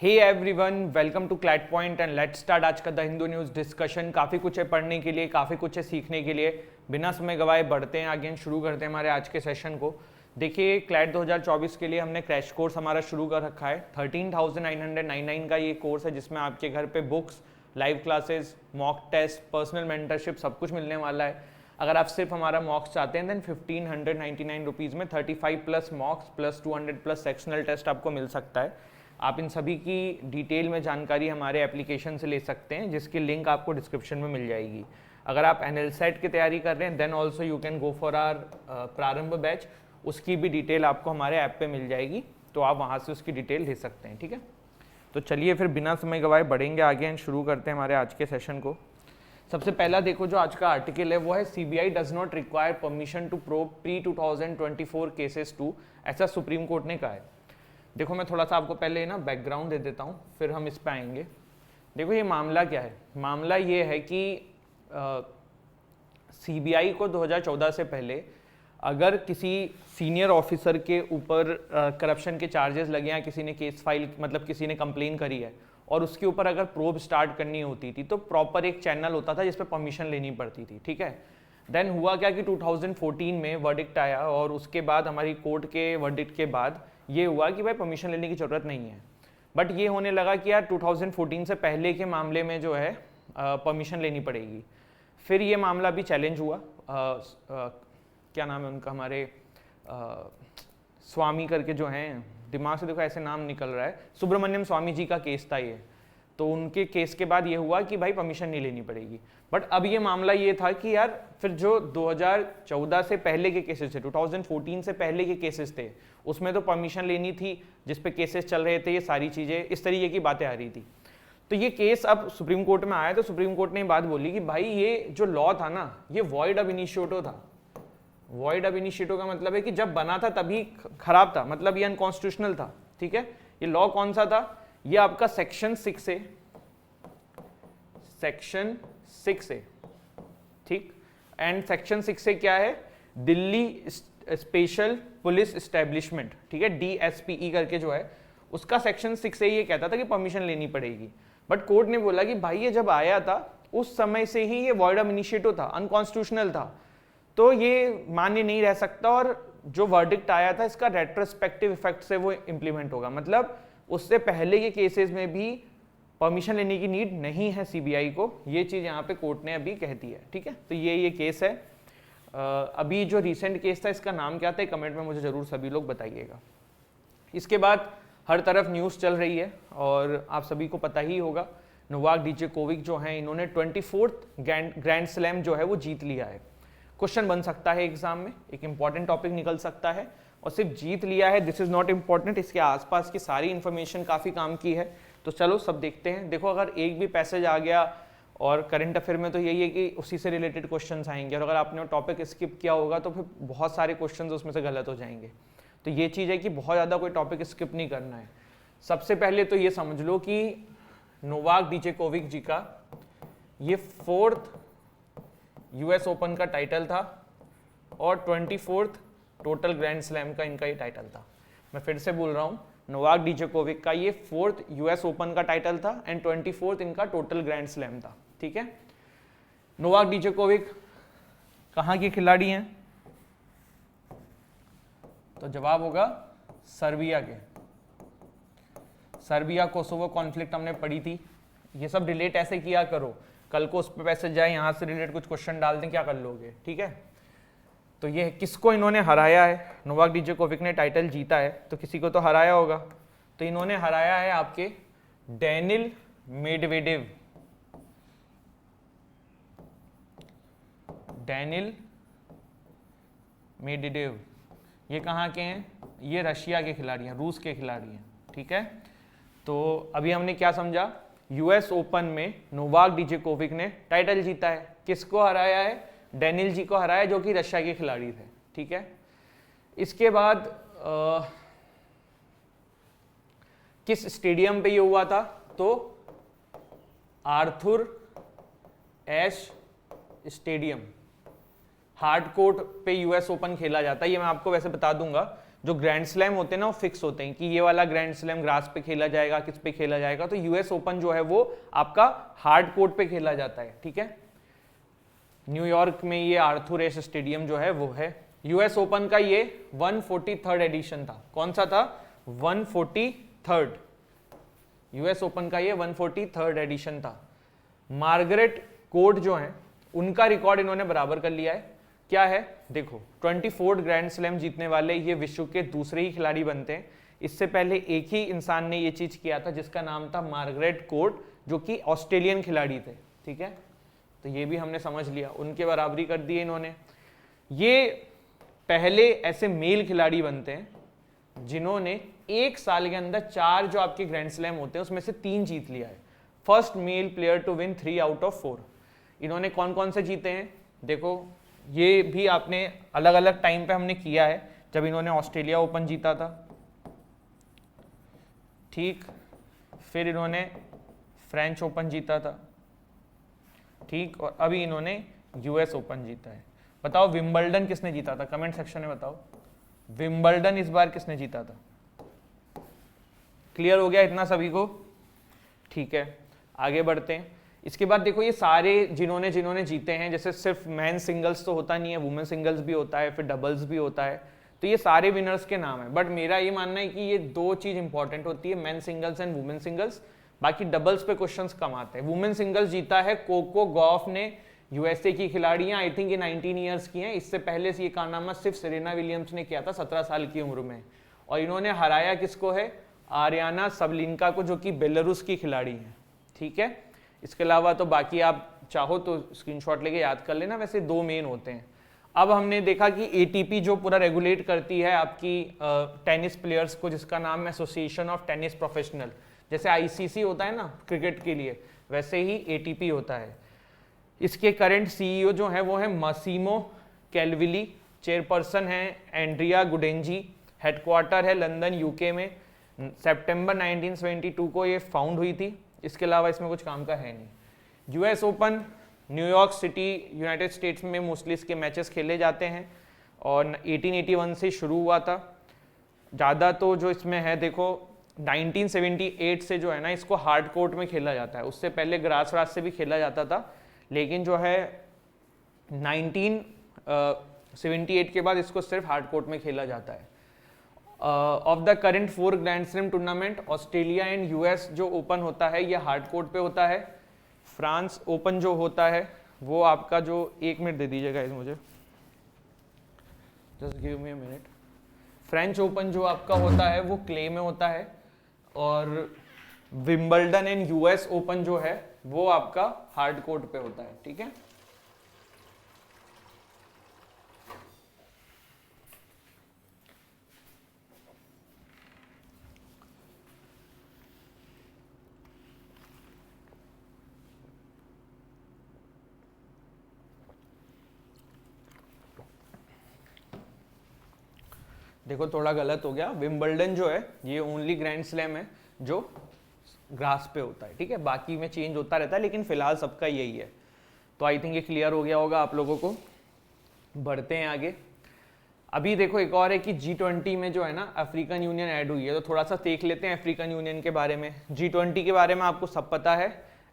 Hey everyone, welcome to CLAT point and let's start आज का the Hindu news discussion. काफ़ी कुछ है पढ़ने के लिए, काफ़ी कुछ है सीखने के लिए। बिना समय गवाए बढ़ते हैं आगे, शुरू करते हैं हमारे आज के सेशन को। देखिए, क्लैट 2024 के लिए हमने क्रैश कोर्स हमारा शुरू कर रखा है। 13,999 का ये कोर्स है जिसमें आपके घर पे books, live classes, mock test, personal mentorship सब कुछ मिलने वाला है। अगर आप सिर्फ हमारा मॉक्स चाहते हैं देन 1599 रुपीज़ में 35 plus mocks plus 200 plus sectional test आपको मिल सकता है। आप इन सभी की डिटेल में जानकारी हमारे एप्लीकेशन से ले सकते हैं, जिसकी लिंक आपको डिस्क्रिप्शन में मिल जाएगी। अगर आप एनएलसेट की तैयारी कर रहे हैं then also you can go for our Prarambh batch, उसकी भी डिटेल आपको हमारे ऐप पे मिल जाएगी, तो आप वहाँ से उसकी डिटेल ले सकते हैं। ठीक है, तो चलिए फिर बिना समय गवाए बढ़ेंगे आगे एंड शुरू करते हैं हमारे आज के सेशन को। सबसे पहला देखो जो आज का आर्टिकल है वो है CBI does not require permission to probe pre 2024 cases too, ऐसा सुप्रीम कोर्ट ने कहा है। देखो मैं थोड़ा सा आपको पहले ना बैकग्राउंड दे देता हूँ, फिर हम इस पे आएंगे। देखो ये मामला क्या है, मामला ये है कि सीबीआई को 2014 से पहले अगर किसी सीनियर ऑफिसर के ऊपर करप्शन के चार्जेस लगे हैं, किसी ने केस फाइल मतलब किसी ने कंप्लेन करी है और उसके ऊपर अगर प्रोब स्टार्ट करनी होती थी तो प्रॉपर एक चैनल होता था जिस पे परमिशन लेनी पड़ती थी। ठीक है, देन हुआ क्या कि 2014 में वर्डिक्ट आया और उसके बाद हमारी कोर्ट के वर्डिक्ट के बाद ये हुआ कि भाई परमिशन लेने की ज़रूरत नहीं है। बट ये होने लगा कि यार 2014 से पहले के मामले में जो है परमिशन लेनी पड़ेगी। फिर ये मामला भी चैलेंज हुआ, क्या नाम है उनका, हमारे स्वामी करके जो हैं, दिमाग से देखो ऐसे नाम निकल रहा है, सुब्रमण्यम स्वामी जी का केस था ये। तो उनके केस के बाद ये हुआ कि भाई परमिशन नहीं लेनी पड़ेगी। बट अब ये मामला ये था कि यार फिर जो 2014 से पहले के केसेस थे, 2014 से पहले के केसेस थे, उसमें तो परमिशन लेनी थी, जिस पे केसेस चल रहे थे, ये सारी चीज़ें इस तरीके की बातें आ रही थी। तो ये केस अब सुप्रीम कोर्ट में आया तो सुप्रीम कोर्ट ने बात बोली कि भाई ये जो लॉ था ना, ये वॉइड अब इनिशिएटो था। वॉइड अब इनिशिएटो का मतलब है कि जब बना था तभी खराब था, मतलब ये अनकॉन्स्टिट्यूशनल था। ठीक है, ये लॉ कौन सा था, ये आपका सेक्शन 6 है, सेक्शन 6 है। ठीक, एंड सेक्शन 6 से क्या है, दिल्ली स्पेशल पुलिस एस्टेब्लिशमेंट, ठीक है, DSPE करके जो है उसका सेक्शन 6 से ये कहता था कि परमिशन लेनी पड़ेगी। बट कोर्ट ने बोला कि भाई ये जब आया था उस समय से ही ये वॉइड ऑफ इनिशिएटो था, अनकॉन्स्टिट्यूशनल था, तो ये मान्य नहीं रह सकता और जो वर्डिक्ट आया था इसका रेट्रोस्पेक्टिव इफेक्ट से वो इंप्लीमेंट होगा। मतलब उससे पहले के केसेस में भी परमिशन लेने की नीड नहीं है सीबीआई को, ये चीज़ यहाँ पे कोर्ट ने अभी कह दी है। ठीक है, तो ये केस है। अभी जो रिसेंट केस था इसका नाम क्या था, कमेंट में मुझे ज़रूर सभी लोग बताइएगा। इसके बाद हर तरफ न्यूज़ चल रही है और आप सभी को पता ही होगा, नोवाक डिजोकोविक जो हैं इन्होंने 24th ग्रैंड स्लैम जो है वो जीत लिया है। क्वेश्चन बन सकता है एग्जाम में, एक इंपॉर्टेंट टॉपिक निकल सकता है, और सिर्फ जीत लिया है दिस इज नॉट इंपॉर्टेंट, इसके आसपास की सारी इंफॉर्मेशन काफ़ी काम की है। तो चलो सब देखते हैं। देखो अगर एक भी पैसेज आ गया और करंट अफेयर में तो यही है कि उसी से रिलेटेड क्वेश्चंस आएंगे, और अगर आपने टॉपिक स्किप किया होगा तो फिर बहुत सारे क्वेश्चंस उसमें से गलत हो जाएंगे। तो ये चीज़ है कि बहुत ज़्यादा कोई टॉपिक स्किप नहीं करना है। सबसे पहले तो ये समझ लो कि नोवाक डिजोकोविक जी का ये 4th US ओपन का टाइटल था और 24th टोटल ग्रैंड स्लैम का इनका ये टाइटल था। मैं फिर से बोल रहा हूँ, नोवाक डिजोकोविक का ये 4th US ओपन का टाइटल था एंड 24th इनका टोटल ग्रैंड स्लैम था। ठीक है, नोवाक डिजोकोविक कहाँ के खिलाड़ी हैं, तो जवाब होगा सर्बिया के। सर्बिया कोसोवो कॉन्फ्लिक्ट हमने पढ़ी थी, ये सब रिलेट ऐसे किया करो, कल को उस पर पैसे जाए यहाँ से रिलेटेड कुछ क्वेश्चन डाल दें, क्या कर लोगे। ठीक है, तो ये किसको इन्होंने हराया है, नोवाक डिजोकोविक ने टाइटल जीता है तो किसी को तो हराया होगा, तो इन्होंने हराया है आपके डेनिल मेडवेडेव। डेनिल मेडवेडेव ये कहाँ के हैं, ये रशिया के खिलाड़ी हैं, रूस के खिलाड़ी हैं। ठीक है, तो अभी हमने क्या समझा, US ओपन में नोवाक डिजोकोविक ने टाइटल जीता है, किसको हराया है, डेनिल जी को हराया जो कि रशिया के खिलाड़ी थे। ठीक है, इसके बाद किस स्टेडियम पे ये हुआ था, तो आर्थर एश स्टेडियम, हार्ड कोर्ट पे US ओपन खेला जाता है। ये मैं आपको वैसे बता दूंगा जो ग्रैंड स्लैम होते हैं ना वो फिक्स होते हैं कि ये वाला ग्रैंड स्लैम ग्रास पे खेला जाएगा, किस पे खेला जाएगा। तो यूएस ओपन जो है वो आपका हार्ड कोर्ट पे खेला जाता है, ठीक है। न्यूयॉर्क में ये आर्थर एश स्टेडियम जो है वो है। यूएस ओपन का ये 143rd एडिशन था। कौन सा था? 143rd। यूएस ओपन का ये 143rd एडिशन था। मार्गरेट कोर्ट जो है उनका रिकॉर्ड इन्होंने बराबर कर लिया है। क्या है? देखो 24 ग्रैंड स्लैम जीतने वाले ये विश्व के दूसरे ही खिलाड़ी बनते हैं। इससे पहले एक ही इंसान ने ये चीज किया था जिसका नाम था मार्गरेट कोर्ट, जो कि ऑस्ट्रेलियन खिलाड़ी थे, ठीक है। तो ये भी हमने समझ लिया, उनके बराबरी कर दी इन्होंने। ये पहले ऐसे मेल खिलाड़ी बनते हैं जिन्होंने एक साल के अंदर 4 जो आपके ग्रैंड स्लैम होते हैं उसमें से 3 जीत लिया है। First male player to win 3 out of 4। इन्होंने कौन कौन से जीते हैं? देखो ये भी आपने अलग अलग टाइम पे हमने किया है। जब इन्होंने ऑस्ट्रेलिया ओपन जीता था, ठीक, फिर इन्होंने फ्रेंच ओपन जीता था, ठीक, और अभी इन्होंने यूएस ओपन जीता है। बताओ विंबलडन किसने जीता था? कमेंट सेक्शन में बताओ विंबलडन इस बार किसने जीता था। क्लियर हो गया इतना सभी को? ठीक है, आगे बढ़ते हैं। इसके बाद देखो ये सारे जिन्होंने जिन्होंने जीते हैं, जैसे सिर्फ मैन सिंगल्स तो होता नहीं है, वुमेन सिंगल्स भी होता है, फिर डबल्स भी होता है, तो ये सारे विनर्स के नाम है। बट मेरा ये मानना है कि ये 2 चीज इंपॉर्टेंट होती है, man singles and women singles. बाकी डबल्स पे क्वेश्चंस कम आते हैं। वुमेन सिंगल्स जीता है कोको गॉफ ने, यूएसए की खिलाड़ियां, आई थिंक ये 19 ईयर्स की हैं। इससे पहले से ये कारनामा सिर्फ सेरेना विलियम्स ने किया था 17 साल की उम्र में, और इन्होंने हराया किसको है? आर्याना सबलिनका को, जो कि बेलारूस की खिलाड़ी है, ठीक है। इसके अलावा तो बाकी आप चाहो तो स्क्रीनशॉट लेके याद कर लेना, वैसे 2 मेन होते हैं। अब हमने देखा कि एटीपी जो पूरा रेगुलेट करती है आपकी टेनिस प्लेयर्स को, जिसका नाम है एसोसिएशन ऑफ टेनिस प्रोफेशनल, जैसे आईसीसी होता है ना क्रिकेट के लिए, वैसे ही एटीपी होता है। इसके करंट सीईओ जो है वो है मासिमो कैलविली, चेयरपर्सन है एंड्रिया गुडेंजी, हेडक्वार्टर है लंदन यूके में। सितंबर 1972 को ये फाउंड हुई थी। इसके अलावा इसमें कुछ काम का है नहीं। US open New York city United states में मोस्टली इसके मैचेस खेले जाते हैं और 1881 से शुरू हुआ था। ज़्यादा तो जो इसमें है देखो 1978 से जो है ना इसको हार्ड कोर्ट में खेला जाता है। उससे पहले ग्रास रात से भी खेला जाता था, लेकिन जो है 1978 के बाद इसको सिर्फ हार्ड कोर्ट में खेला जाता है। Of the current 4 grand slam tournament, Australia and US जो ओपन होता है ये हार्ड कोर्ट पे होता है। फ्रांस ओपन जो होता है वो आपका जो, 1 मिनट दे दीजिएगा मुझे, just give me a minute. French open जो आपका होता है वो क्ले में होता है, और विंबलडन एंड यूएस ओपन जो है वो आपका हार्ड कोर्ट पे होता है, ठीक है। देखो थोड़ा गलत हो गया, विंबलडन जो है ये ओनली ग्रैंड स्लैम है जो ग्रास पे होता है, ठीक है। बाकी में चेंज होता रहता है, लेकिन फिलहाल सबका यही है। तो आई थिंक ये क्लियर हो गया होगा आप लोगों को। बढ़ते हैं आगे। अभी देखो एक और है कि G20 में जो है ना अफ्रीकन यूनियन ऐड हुई है, तो थोड़ा सा देख लेते हैं अफ्रीकन यूनियन के बारे में। G20 के बारे में आपको सब पता है,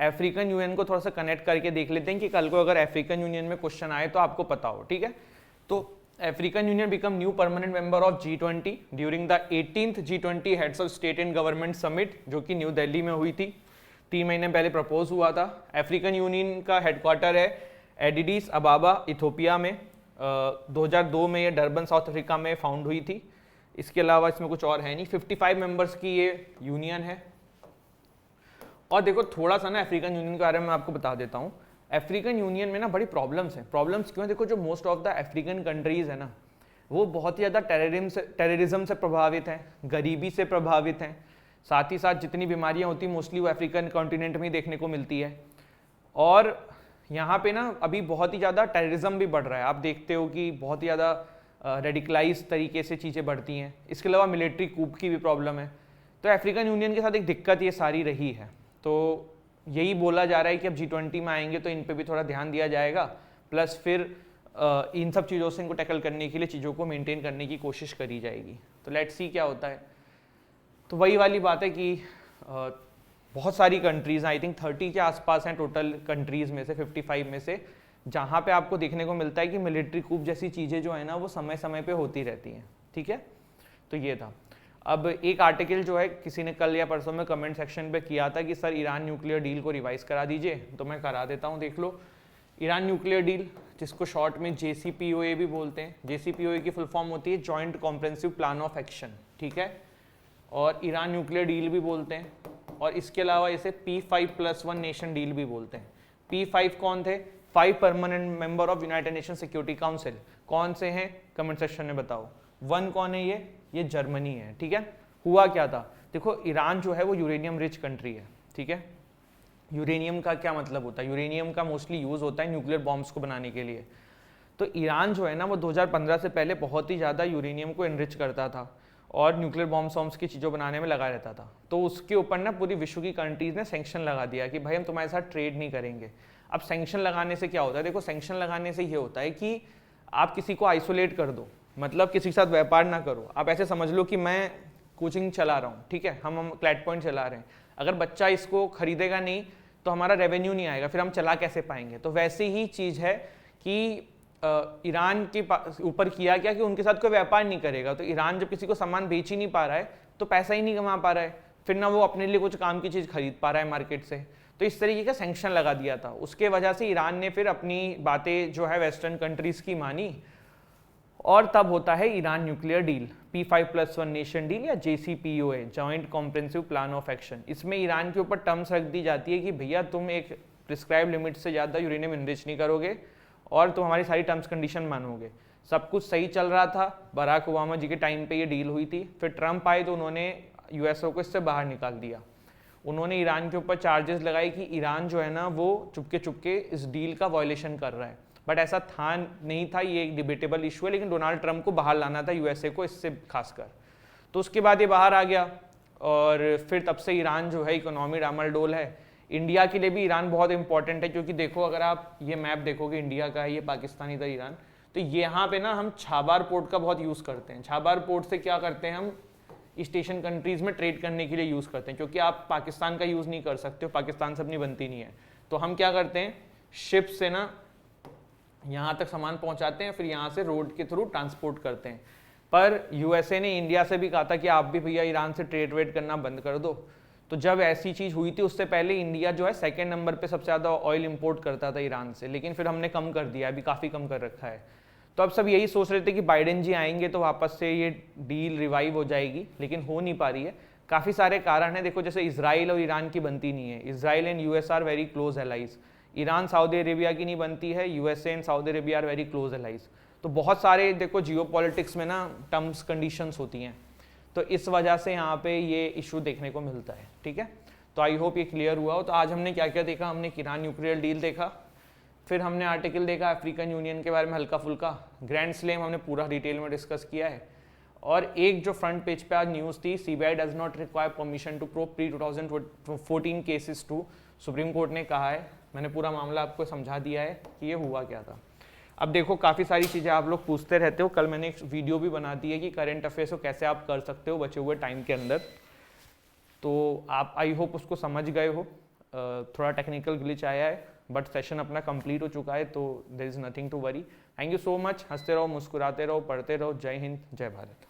अफ्रीकन यूनियन को थोड़ा सा कनेक्ट करके देख लेते हैं कि कल को अगर अफ्रीकन यूनियन में क्वेश्चन आए तो आपको पता हो, ठीक है। तो African Union become new permanent member of G20 during the 18th G20 Heads of State and Government Summit, जो कि न्यू दिल्ली में हुई थी, 3 महीने पहले प्रपोज हुआ था। अफ्रीकन यूनियन का हेडक्वार्टर है एडिडिस अबाबा इथोपिया में। 2002 में ये डरबन साउथ अफ्रीका में फाउंड हुई थी। इसके अलावा इसमें कुछ और है नहीं। 55 मेंबर्स की ये यूनियन है। और देखो थोड़ा सा ना अफ्रीकन यूनियन के बारे में आपको बता देता हूँ। अफ्रीकन यूनियन में ना बड़ी प्रॉब्लम्स हैं। प्रॉब्लम्स क्यों? देखो जो most of the African countries है ना वो बहुत ही ज़्यादा टेररिज्म से प्रभावित हैं, गरीबी से प्रभावित हैं। साथ ही साथ जितनी बीमारियां होती हैं मोस्टली वो अफ्रीकन कॉन्टिनेंट में ही देखने को मिलती है। और यहाँ पे ना अभी बहुत ही ज़्यादा टेररिज्म भी बढ़ रहा है। आप देखते हो कि बहुत ही ज़्यादा रेडिकलाइज तरीके से चीज़ें बढ़ती हैं। इसके अलावा मिलिट्री कूप की भी प्रॉब्लम है। तो अफ्रीकन यूनियन के साथ एक दिक्कत ये सारी रही है। तो यही बोला जा रहा है कि अब G20 में आएंगे तो इन पे भी थोड़ा ध्यान दिया जाएगा, प्लस फिर इन सब चीज़ों से इनको टैकल करने के लिए चीज़ों को मेंटेन करने की कोशिश करी जाएगी। तो लेट्स सी क्या होता है। तो वही वाली बात है कि बहुत सारी कंट्रीज, आई थिंक 30 के आसपास हैं टोटल कंट्रीज में से, 55 में से, जहाँ पे आपको देखने को मिलता है कि मिलिट्री कूप जैसी चीज़ें जो है ना वो समय समय पे होती रहती हैं, ठीक है। तो ये था। अब एक आर्टिकल जो है किसी ने कल या परसों में कमेंट सेक्शन पे किया था कि सर ईरान न्यूक्लियर डील को रिवाइज करा दीजिए, तो मैं करा देता हूँ, देख लो। ईरान न्यूक्लियर डील, जिसको शॉर्ट में JCPOA भी बोलते हैं, JCPOA की फुल फॉर्म होती है joint comprehensive plan of action, ठीक है, और ईरान न्यूक्लियर डील भी बोलते हैं, और इसके अलावा इसे P5+1 नेशन डील भी बोलते हैं। P5 कौन थे? 5 permanent member of United nation security council. कौन से हैं? कमेंट सेक्शन में बताओ। 1 कौन है? ये जर्मनी है, ठीक है। हुआ क्या था, देखो ईरान जो है वो यूरेनियम रिच कंट्री है, ठीक है। यूरेनियम का क्या मतलब होता है? यूरेनियम का मोस्टली यूज होता है न्यूक्लियर बॉम्ब्स को बनाने के लिए। तो ईरान जो है ना वो 2015 से पहले बहुत ही ज़्यादा यूरेनियम को एनरिच करता था और न्यूक्लियर बॉम्ब्स की चीज़ों बनाने में लगा रहता था। तो उसके ऊपर ना पूरी विश्व की कंट्रीज ने सैंक्शन लगा दिया कि भाई हम तुम्हारे साथ ट्रेड नहीं करेंगे। अब सैंक्शन लगाने से क्या होता है? देखो, सैंक्शन लगाने से ये होता है कि आप किसी को आइसोलेट कर दो, मतलब किसी के साथ व्यापार ना करो। आप ऐसे समझ लो कि मैं कोचिंग चला रहा हूँ, ठीक है, हम क्लैट पॉइंट चला रहे हैं, अगर बच्चा इसको खरीदेगा नहीं तो हमारा रेवेन्यू नहीं आएगा, फिर हम चला कैसे पाएंगे? तो वैसी ही चीज़ है कि ईरान के ऊपर किया क्या कि उनके साथ कोई व्यापार नहीं करेगा। तो ईरान जब किसी को सामान बेच ही नहीं पा रहा है तो पैसा ही नहीं कमा पा रहा है, फिर ना वो अपने लिए कुछ काम की चीज़ खरीद पा रहा है मार्केट से। तो इस तरीके का सैंक्शन लगा दिया था। उसके वजह से ईरान ने फिर अपनी बातें जो है वेस्टर्न कंट्रीज़ की मानी, और तब होता है Iran nuclear deal, P5+1 nation deal या JCPOA, joint comprehensive plan of action. इसमें ईरान के ऊपर टर्म्स रख दी जाती है कि भैया तुम एक प्रिस्क्राइब लिमिट से ज़्यादा यूरेनियम एनरिच नहीं करोगे और तुम हमारी सारी टर्म्स कंडीशन मानोगे। सब कुछ सही चल रहा था, बराक ओबामा जी के टाइम पे ये डील हुई थी। फिर ट्रंप आए तो उन्होंने USO को इससे बाहर निकाल दिया। उन्होंने ईरान के ऊपर चार्जेस लगाए कि ईरान जो है ना वो चुपके चुपके इस डील का वायलेशन कर रहा है, बट ऐसा था नहीं था, ये एक डिबेटेबल इशू है, लेकिन डोनाल्ड ट्रंप को बाहर लाना था USA को इससे खासकर। तो उसके बाद ये बाहर आ गया और फिर तब से ईरान जो है इकोनॉमी डामाडोल है। इंडिया के लिए भी ईरान बहुत इंपॉर्टेंट है, क्योंकि देखो अगर आप ये मैप देखोगे इंडिया का है, ये पाकिस्तान इधर ईरान, तो यहाँ पे ना हम छाबार पोर्ट का बहुत यूज़ करते हैं। छाबार पोर्ट से क्या करते हैं हम, ईस्ट एशियन कंट्रीज़ में ट्रेड करने के लिए यूज़ करते हैं, क्योंकि आप पाकिस्तान का यूज़ नहीं कर सकते हो, पाकिस्तान से अपनी बनती नहीं है। तो हम क्या करते हैं, शिप से ना यहाँ तक सामान पहुँचाते हैं, फिर यहाँ से रोड के थ्रू ट्रांसपोर्ट करते हैं। पर USA ने इंडिया से भी कहा था कि आप भी भैया ईरान से ट्रेड वेड करना बंद कर दो। तो जब ऐसी चीज़ हुई थी उससे पहले इंडिया जो है 2nd नंबर पे सबसे ज़्यादा ऑयल इंपोर्ट करता था ईरान से, लेकिन फिर हमने कम कर दिया, अभी काफ़ी कम कर रखा है। तो अब सब यही सोच रहे थे कि बाइडेन जी आएंगे तो वापस से ये डील रिवाइव हो जाएगी, लेकिन हो नहीं पा रही है। काफ़ी सारे कारण हैं, देखो जैसे इजराइल और ईरान की बनती नहीं है, Israel and US are very close allies. Iran Saudi Arabia की नहीं बनती है, USA and Saudi Arabia are very close allies. तो बहुत सारे देखो जियोपॉलिटिक्स में ना टर्म्स कंडीशंस होती हैं, तो इस वजह से यहाँ पे ये इशू देखने को मिलता है, ठीक है। तो आई होप ये क्लियर हुआ हो। तो आज हमने क्या क्या देखा, हमने ईरान न्यूक्लियर डील देखा, फिर हमने आर्टिकल देखा अफ्रीकन यूनियन के बारे में हल्का फुल्का, ग्रैंड स्लैम हमने पूरा डिटेल में डिस्कस किया है, और एक जो फ्रंट पेज पे आज न्यूज़ थी, CBI does not require permission to probe pre-2014 cases too, Supreme Court ने कहा है। मैंने पूरा मामला आपको समझा दिया है कि ये हुआ क्या था। अब देखो काफ़ी सारी चीज़ें आप लोग पूछते रहते हो, कल मैंने एक वीडियो भी बना दी है कि करंट अफेयर्स को कैसे आप कर सकते हो बचे हुए टाइम के अंदर, तो आप आई होप उसको समझ गए हो। थोड़ा टेक्निकल ग्लिच आया है, बट सेशन अपना कंप्लीट हो चुका है, तो there is nothing to worry. Thank you so much. हंसते रहो, मुस्कुराते रहो, पढ़ते रहो। जय हिंद, जय भारत।